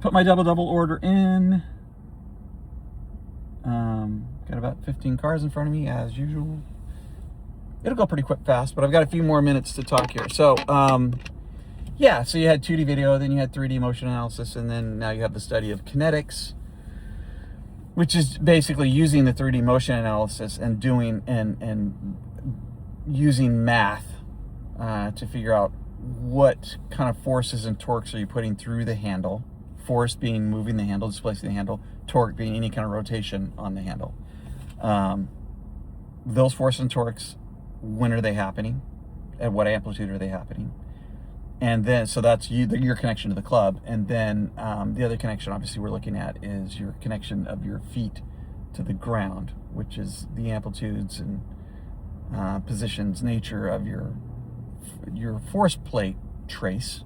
put my double order in. Got about 15 cars in front of me as usual. It'll go pretty quick fast, but I've got a few more minutes to talk here. So, yeah, so you had 2D video, then you had 3D motion analysis, and then now you have the study of kinetics, which is basically using the 3D motion analysis and doing and using math to figure out what kind of forces and torques are you putting through the handle. Force being moving the handle, displacing the handle, torque being any kind of rotation on the handle. Those forces and torques, when are they happening? At what amplitude are they happening? And then, so that's your connection to the club. And then the other connection, obviously, we're looking at is your connection of your feet to the ground, which is the amplitudes and positions, nature of your force plate trace,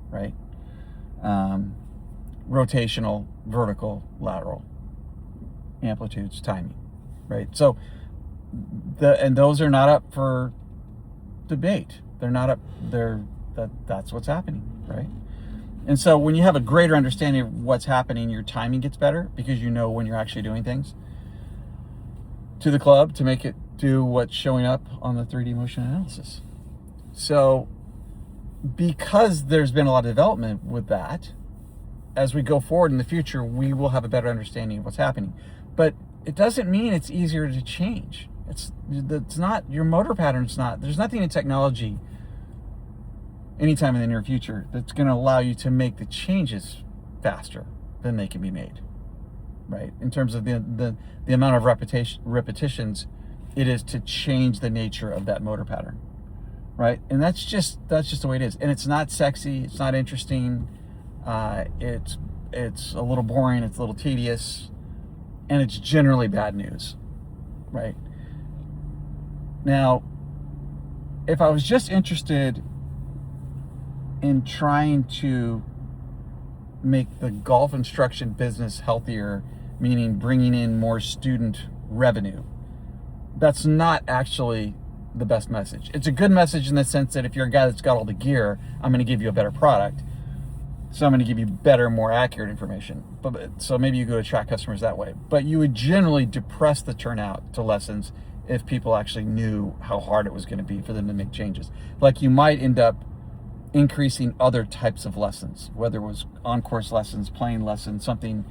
right? Rotational, vertical, lateral, amplitudes, timing, right? So, and those are not up for debate. They're not up there. That's what's happening, right? And so when you have a greater understanding of what's happening, your timing gets better because you know when you're actually doing things to the club to make it do what's showing up on the 3D motion analysis. So because there's been a lot of development with that, as we go forward in the future, we will have a better understanding of what's happening. But it doesn't mean it's easier to change. It's not, your motor pattern's not, there's nothing in technology anytime in the near future that's going to allow you to make the changes faster than they can be made, right? In terms of the amount of repetitions it is to change the nature of that motor pattern, right? And that's just the way it is. And it's not sexy, it's not interesting, it's a little boring, it's a little tedious, and it's generally bad news, right? Now, if I was just interested in trying to make the golf instruction business healthier, meaning bringing in more student revenue, that's not actually the best message. It's a good message in the sense that if you're a guy that's got all the gear, I'm going to give you a better product. So I'm going to give you better, more accurate information. So maybe you go to attract customers that way. But you would generally depress the turnout to lessons if people actually knew how hard it was going to be for them to make changes. Like you might end up increasing other types of lessons, whether it was on-course lessons, playing lessons, something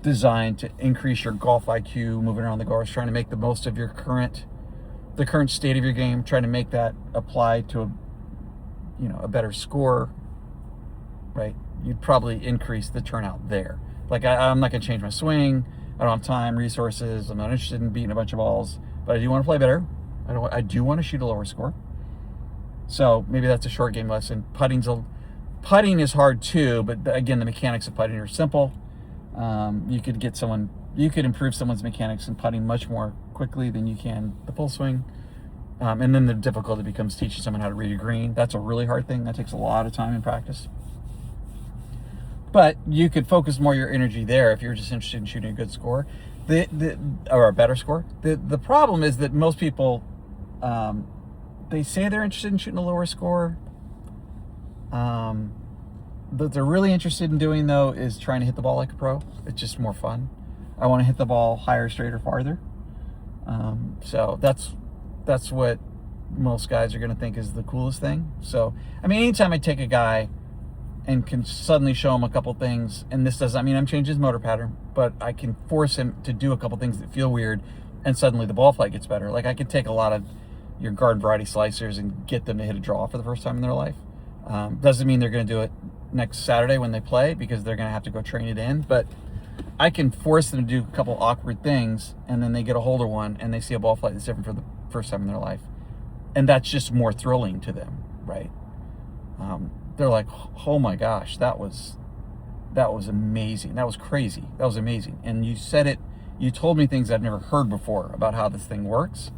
designed to increase your golf IQ, moving around the course, trying to make the most of the current state of your game, trying to make that apply to a better score, right? You'd probably increase the turnout there. Like I'm not going to change my swing. I don't have time, resources. I'm not interested in beating a bunch of balls, but I do want to play better. I do want to shoot a lower score. So maybe that's a short game lesson. Putting is hard too, but again, the mechanics of putting are simple. You could improve someone's mechanics in putting much more quickly than you can the full swing. And then the difficulty becomes teaching someone how to read a green. That's a really hard thing. That takes a lot of time and practice. But you could focus more of your energy there if you're just interested in shooting a good score, or a better score. The problem is that most people, they say they're interested in shooting a lower score. What they're really interested in doing, though, is trying to hit the ball like a pro. It's just more fun. I want to hit the ball higher, straighter, farther. So that's what most guys are going to think is the coolest thing. So, I mean, anytime I take a guy and can suddenly show him a couple things, and this doesn't, I mean, I'm changing his motor pattern, but I can force him to do a couple things that feel weird, and suddenly the ball flight gets better. Like I could take a lot of your garden variety slicers and get them to hit a draw for the first time in their life. Doesn't mean they're going to do it next Saturday when they play, because they're going to have to go train it in, but I can force them to do a couple awkward things, and then they get a hold of one and they see a ball flight that's different for the first time in their life. And that's just more thrilling to them, right? They're like, oh my gosh, that was amazing. That was crazy. That was amazing. And you said it, you told me things I've never heard before about how this thing works.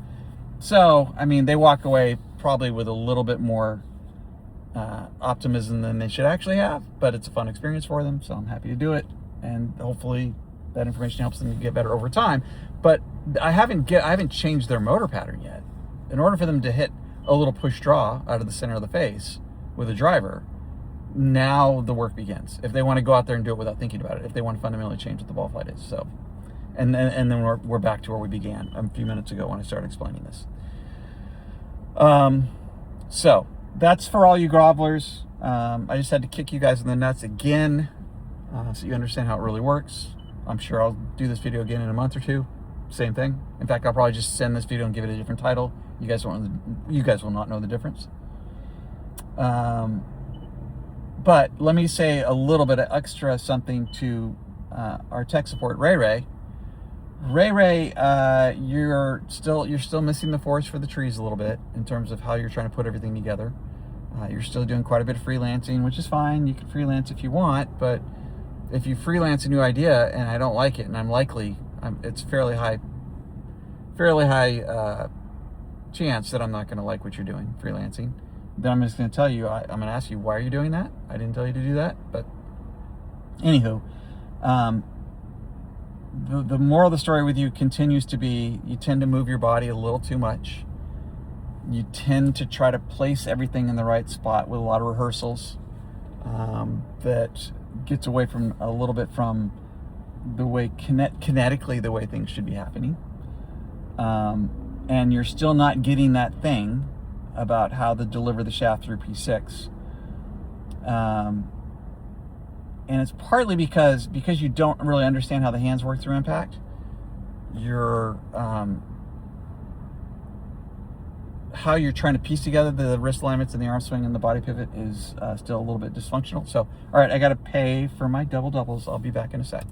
So, I mean, they walk away probably with a little bit more optimism than they should actually have, but it's a fun experience for them, so I'm happy to do it. And hopefully that information helps them get better over time. But I haven't changed their motor pattern yet. In order for them to hit a little push draw out of the center of the face with a driver, now the work begins. If they want to go out there and do it without thinking about it, if they want to fundamentally change what the ball flight is. So, and then we're back to where we began a few minutes ago when I started explaining this. So that's for all you grovelers. I just had to kick you guys in the nuts again, so you understand how it really works. I'm sure I'll do this video again in a month or two. Same thing. In fact, I'll probably just send this video and give it a different title. You guys will not know the difference. But let me say a little bit of extra something to our tech support, Ray. Ray, you're still missing the forest for the trees a little bit in terms of how you're trying to put everything together. You're still doing quite a bit of freelancing, which is fine. You can freelance if you want, but if you freelance a new idea and I don't like it, and it's fairly high chance that I'm not going to like what you're doing, freelancing. Then I'm just going to tell you, I'm going to ask you, why are you doing that? I didn't tell you to do that, but anywho, the moral of the story with you continues to be, you tend to move your body a little too much. You tend to try to place everything in the right spot with a lot of rehearsals. That gets away from a little bit from the way kinetically the way things should be happening. And you're still not getting that thing about how to deliver the shaft through P6. And it's partly because you don't really understand how the hands work through impact. How you're trying to piece together the wrist alignments and the arm swing and the body pivot is still a little bit dysfunctional. So, all right, I got to pay for my double doubles. I'll be back in a sec.